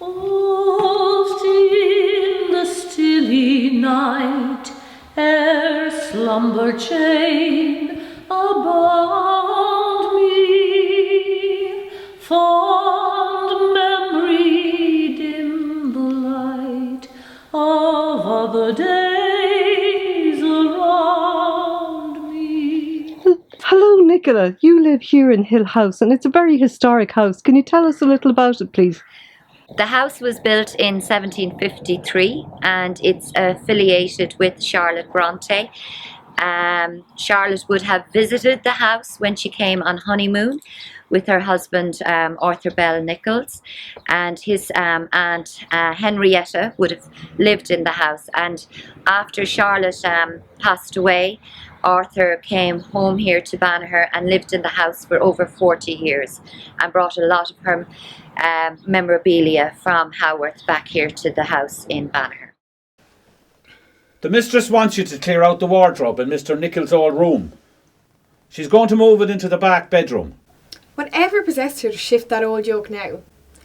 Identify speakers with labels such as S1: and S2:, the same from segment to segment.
S1: Oft in the stilly night, ere slumber chain abound me, fond memory dim the light of other days around me.
S2: Hello, Nicola. You live here in Hill House, and it's a very historic house. Can you tell us a little about it, please?
S3: The house was built in 1753 and it's affiliated with Charlotte Bronte. Charlotte would have visited the house when she came on honeymoon with her husband Arthur Bell Nicholls, and his aunt Henrietta would have lived in the house. And after Charlotte passed away, Arthur came home here to Banagher and lived in the house for over 40 years and brought a lot of her memorabilia from Haworth back here to the house in Banagher.
S4: The mistress wants you to clear out the wardrobe in Mr. Nicholls' old room. She's going to move it into the back bedroom.
S5: Whatever possessed her to shift that old yoke now?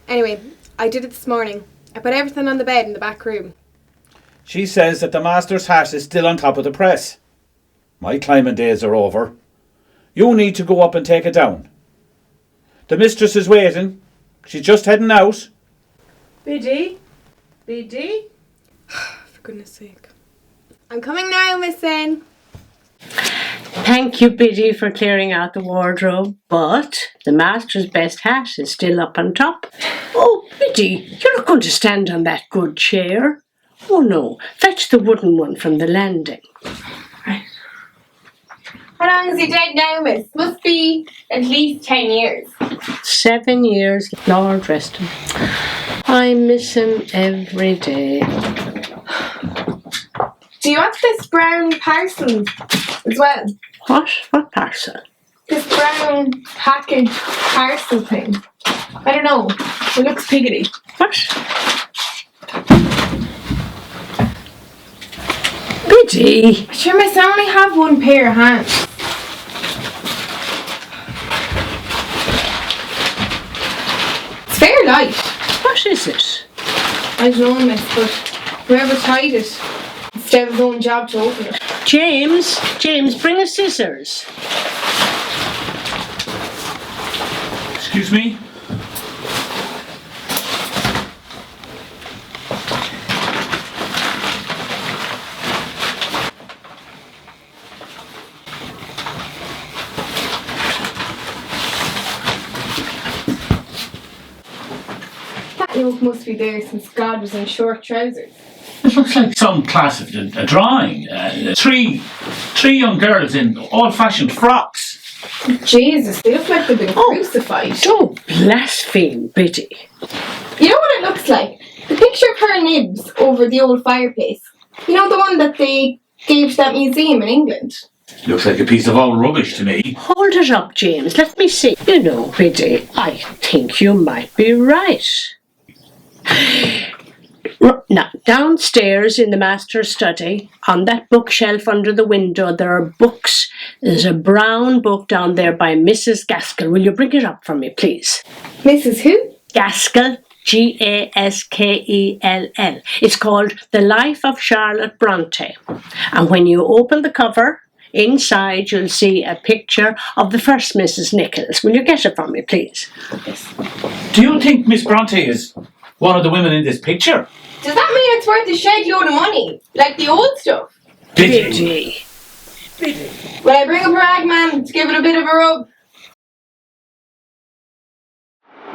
S5: Anyway, I did it this morning. I put everything on the bed in the back room.
S4: She says that the master's hat is still on top of the press. My climbing days are over. You need to go up and take it down. The mistress is waiting. She's just heading out.
S5: Biddy? Biddy? For goodness sake. I'm coming now, Miss N.
S6: Thank you, Biddy, for clearing out the wardrobe, but the master's best hat is still up on top. Oh, Biddy, you're not going to stand on that good chair. Oh no, fetch the wooden one from the landing.
S5: How long is he dead now, miss? Must be at least 10 years.
S6: 7 years, Lord rest him. I miss him every day.
S5: Do you want this brown parcel as well?
S6: What? What parcel?
S5: This brown package parcel thing. I don't know. It looks piggity.
S6: What? Biddy!
S5: Sure, miss, I only have one pair of hands. It's fair light.
S6: What is it?
S5: I don't know, miss, but whoever tied it, it's Dev's own job to open it.
S6: James, bring us scissors.
S4: Excuse me?
S5: That yoke must be there since God was in short trousers.
S4: It looks like some class of a drawing. Three young girls in old-fashioned frocks.
S5: Jesus, they look like they've been crucified.
S6: Don't blaspheme, Biddy.
S5: You know what it looks like? The picture of her nibs over the old fireplace. You know, the one that they gave to that museum in England?
S4: Looks like a piece of old rubbish to me.
S6: Hold it up, James. Let me see. You know, Biddy, I think you might be right. Now, downstairs in the master's study, on that bookshelf under the window, there are books. There's a brown book down there by Mrs. Gaskell. Will you bring it up for me, please?
S5: Mrs. who?
S6: Gaskell, Gaskell. It's called The Life of Charlotte Bronte. And when you open the cover, inside you'll see a picture of the first Mrs. Nicholls. Will you get it for me, please?
S5: Yes.
S4: Do you think Miss Bronte is one of the women in this picture?
S5: Does that mean it's worth a shed load of money? Like the old stuff?
S6: Biddy.
S5: Will I bring up a rag man to give it a bit of a rub?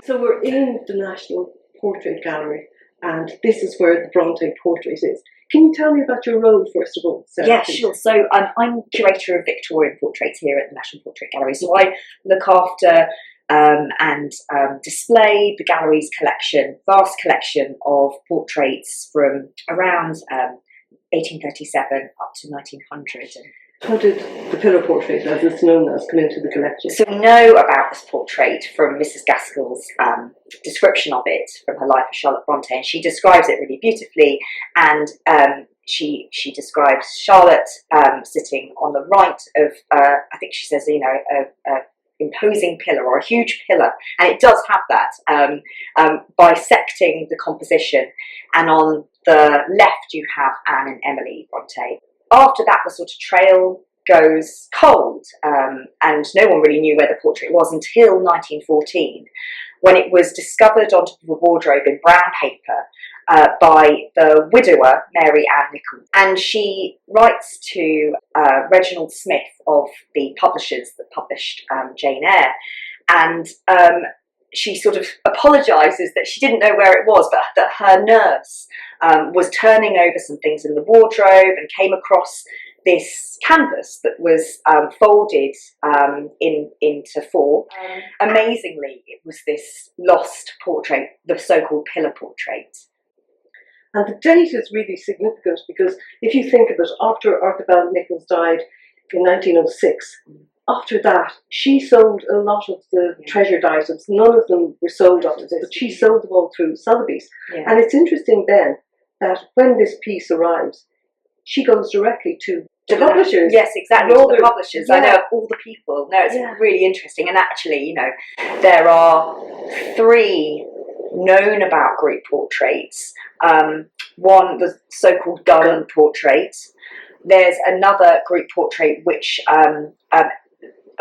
S2: So we're in the National Portrait Gallery, and this is where the Bronte portrait is. Can you tell me about your role, first of all, Sarah?
S7: Yeah, sure. So I'm curator of Victorian portraits here at the National Portrait Gallery. So I look after and display the gallery's vast collection of portraits from around 1837 up to 1900.
S2: How did the pillar portrait, as it's known as, come into the collection?
S7: So we know about this portrait from Mrs. Gaskell's description of it from her Life of Charlotte Bronte, and she describes it really beautifully. And she describes Charlotte sitting on the right of, I think she says, a imposing pillar, or a huge pillar, and it does have that, bisecting the composition. And on the left you have Anne and Emily Bronte. After that, the sort of trail goes cold, and no one really knew where the portrait was until 1914, when it was discovered on top of a wardrobe in brown paper by the widower, Mary Ann Nicholls. And she writes to Reginald Smith of the publishers that published Jane Eyre, and she sort of apologises that she didn't know where it was, but that her nurse was turning over some things in the wardrobe and came across this canvas that was folded into four. Amazingly, it was this lost portrait, the so-called pillar portrait.
S2: And the date is really significant because if you think of it, after Arthur Bell Nicholls died in 1906, after that she sold a lot of the treasured items. None of them were sold after this, but she sold them all through Sotheby's.
S7: Yeah.
S2: And it's interesting then that when this piece arrives, she goes directly to the publishers.
S7: Yes, exactly, all the publishers.
S2: Yeah.
S7: I know all the people. No, it's really interesting. And actually, you know, there are 3 known about group portraits. One, the so-called gun portrait. There's another group portrait, which a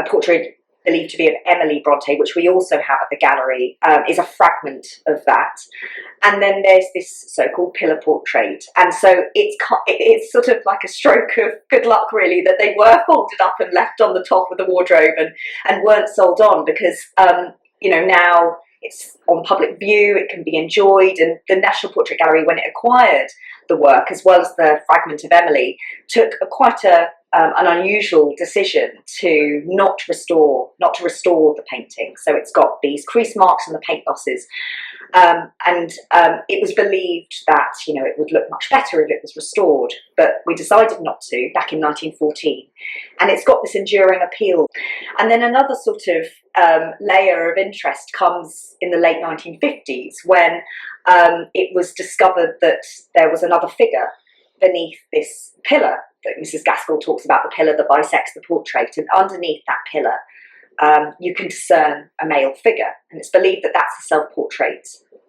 S7: portrait believed to be of Emily Bronte, which we also have at the gallery, is a fragment of that. And then there's this so-called pillar portrait. And so it's sort of like a stroke of good luck, really, that they were folded up and left on the top of the wardrobe and weren't sold on, because, you know, now it's on public view, it can be enjoyed, and the National Portrait Gallery, when it acquired the work, as well as the fragment of Emily, took quite an unusual decision to not restore the painting. So it's got these crease marks and the paint losses, and it was believed that, you know, it would look much better if it was restored, but we decided not to back in 1914, and it's got this enduring appeal. And then another sort of layer of interest comes in the late 1950s, when it was discovered that there was another figure beneath this pillar that Mrs. Gaskell talks about, the pillar that bisects the portrait, and underneath that pillar you can discern a male figure, and it's believed that that's the self-portrait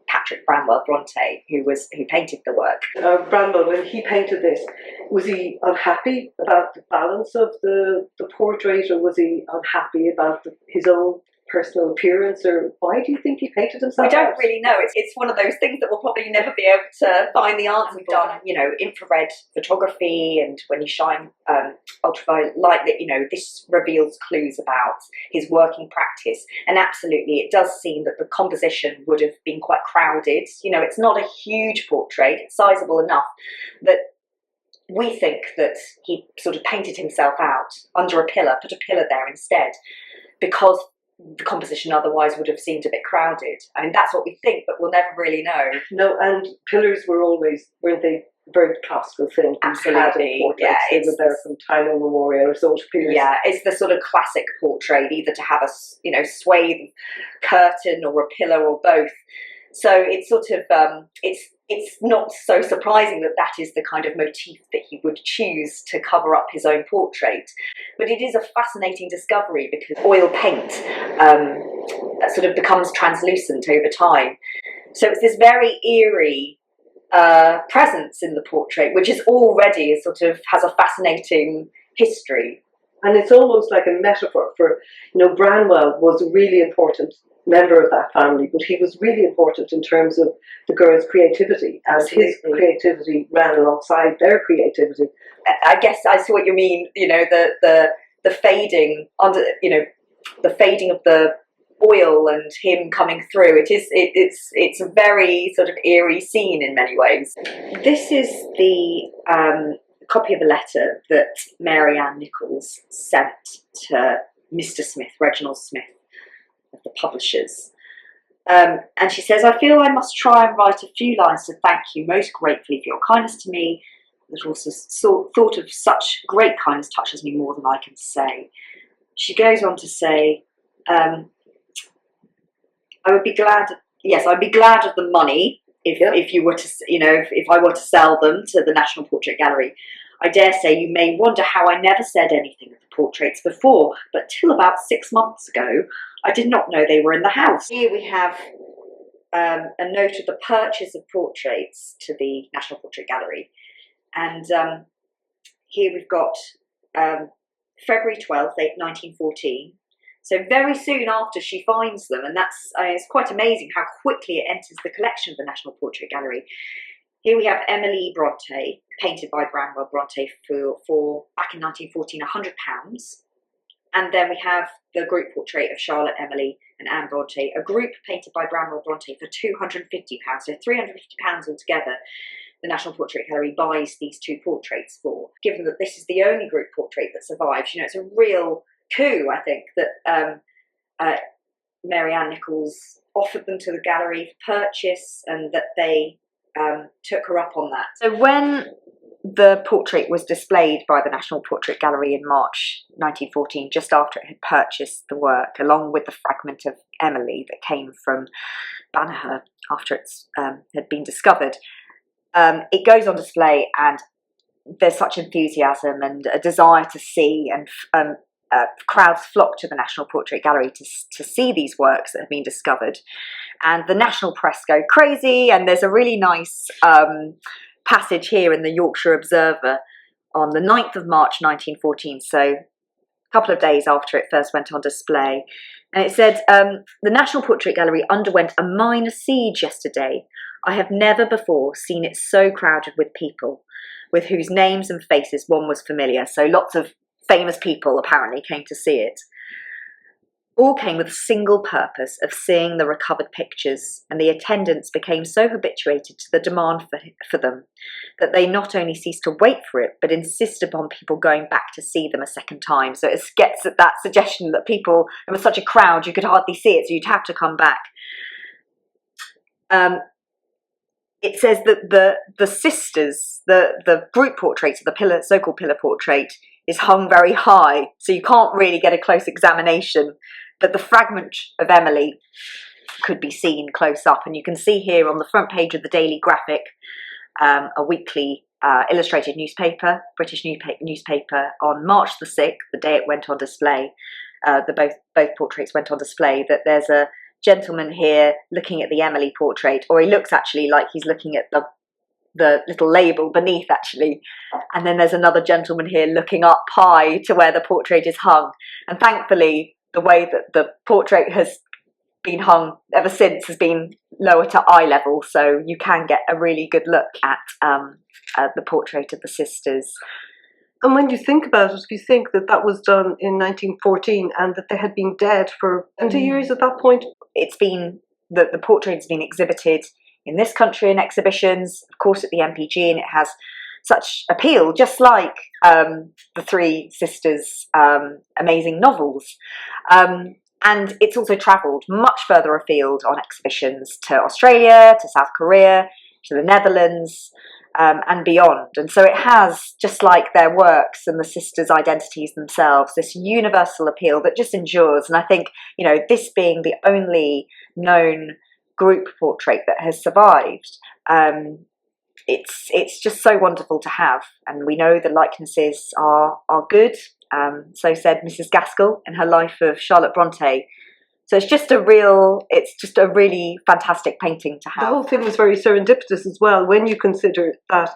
S7: Patrick Branwell Brontë, who painted the work.
S2: Branwell, when he painted this, was he unhappy about the balance of the portrait, or was he unhappy about his own personal appearance, or why do you think he painted himself?
S7: We don't really know. It's one of those things that we'll probably never be able to find the answer. We've done, you know, infrared photography, and when you shine ultraviolet light, that, you know, this reveals clues about his working practice. And absolutely, it does seem that the composition would have been quite crowded. You know, it's not a huge portrait; it's sizable enough that we think that he sort of painted himself out under a pillar, put a pillar there instead, because the composition otherwise would have seemed a bit crowded. I mean, that's what we think, but we'll never really know.
S2: No, and pillars were always, weren't they, very classical thing?
S7: Absolutely, yeah.
S2: They were there from time immemorial, so it appears.
S7: Yeah, it's the sort of classic portrait, either to have a, you know, swathe curtain or a pillar or both. So it's sort of, it's not so surprising that that is the kind of motif that he would choose to cover up his own portrait. But it is a fascinating discovery, because oil paint sort of becomes translucent over time. So it's this very eerie presence in the portrait, which is already a sort of has a fascinating history.
S2: And it's almost like a metaphor for, you know, Branwell was a really important member of that family, but he was really important in terms of the girls' creativity, as his creativity ran alongside their creativity.
S7: I guess I see what you mean. You know, the fading under, you know, the fading of the oil and him coming through. It's a very sort of eerie scene in many ways. This is the copy of a letter that Mary Ann Nicholls sent to Mr. Smith, Reginald Smith, of the publishers. And she says, "I feel I must try and write a few lines to thank you most gratefully for your kindness to me, that also thought of such great kindness touches me more than I can say." She goes on to say, I would be glad, yes, I'd be glad of the money if you were to, you know, if I were to sell them to the National Portrait Gallery. I dare say you may wonder how I never said anything of the portraits before, but till about 6 months ago, I did not know they were in the house. Here we have a note of the purchase of portraits to the National Portrait Gallery. And here we've got February 12th, 1914. So very soon after she finds them, and that's it's quite amazing how quickly it enters the collection of the National Portrait Gallery. Here we have Emily Bronte, painted by Branwell Brontë for back in 1914, £100. And then we have the group portrait of Charlotte, Emily and Anne Bronte, a group painted by Branwell Brontë for £250, so £350 altogether. The National Portrait Gallery buys these two portraits for, given that this is the only group portrait that survives. You know, it's a real coup, I think, that Mary Ann Nicholls offered them to the gallery for purchase, and that they took her up on that. So when the portrait was displayed by the National Portrait Gallery in March 1914, just after it had purchased the work, along with the fragment of Emily that came from Banagher after it had been discovered, it goes on display, and there's such enthusiasm and a desire to see, and crowds flock to the National Portrait Gallery to see these works that have been discovered. And the national press go crazy, and there's a really nice passage here in the Yorkshire Observer on the 9th of March 1914, so a couple of days after it first went on display. And it said, the National Portrait Gallery underwent a minor siege yesterday. I have never before seen it so crowded with people, with whose names and faces one was familiar. So lots of famous people apparently came to see it. All came with a single purpose of seeing the recovered pictures, and the attendants became so habituated to the demand for them that they not only ceased to wait for it, but insisted upon people going back to see them a second time. So it gets at that suggestion that people, there was such a crowd, you could hardly see it, so you'd have to come back. It says that the sisters, the group portraits of the pillar, so-called pillar portrait, is hung very high, so you can't really get a close examination. But the fragment of Emily could be seen close up, and you can see here on the front page of the Daily Graphic, a weekly illustrated newspaper, British newspaper, on March the 6th, the day it went on display. Both portraits went on display. That there's a gentleman here looking at the Emily portrait, or he looks actually like he's looking at the little label beneath, actually. And then there's another gentleman here looking up high to where the portrait is hung. And thankfully, the way that the portrait has been hung ever since has been lower to eye level, so you can get a really good look at the portrait of the sisters.
S2: And when you think about it, if you think that that was done in 1914 and that they had been dead for 20 years at that point.
S7: It's been, the portrait's been exhibited in this country in exhibitions, of course at the MPG, and it has such appeal, just like the three sisters' amazing novels. And it's also travelled much further afield on exhibitions to Australia, to South Korea, to the Netherlands, and beyond. And so it has, just like their works and the sisters' identities themselves, this universal appeal that just endures. And I think, you know, this being the only known group portrait that has survived, it's just so wonderful to have. And we know the likenesses are good. So said Mrs. Gaskell in her life of Charlotte Bronte. So it's just a really fantastic painting to have.
S2: The whole thing was very serendipitous as well, when you consider that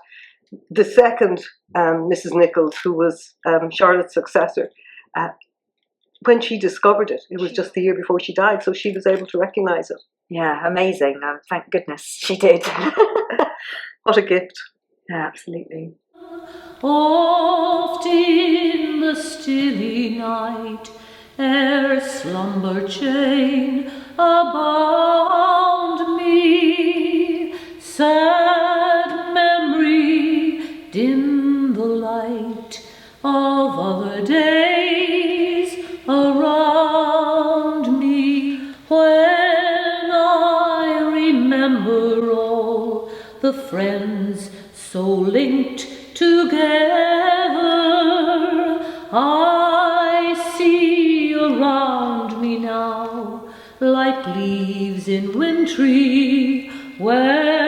S2: the second Mrs. Nicholls, who was Charlotte's successor, when she discovered it, it was just the year before she died, so she was able to recognise it.
S7: Yeah, amazing. Thank goodness she did.
S2: What a gift.
S7: Yeah, absolutely.
S1: Oft in the stilly night, ere slumber chain abound me, sad memory dim the light of other days around me. When I remember all the friends so linked together, I see around me now, like leaves in wintry weather.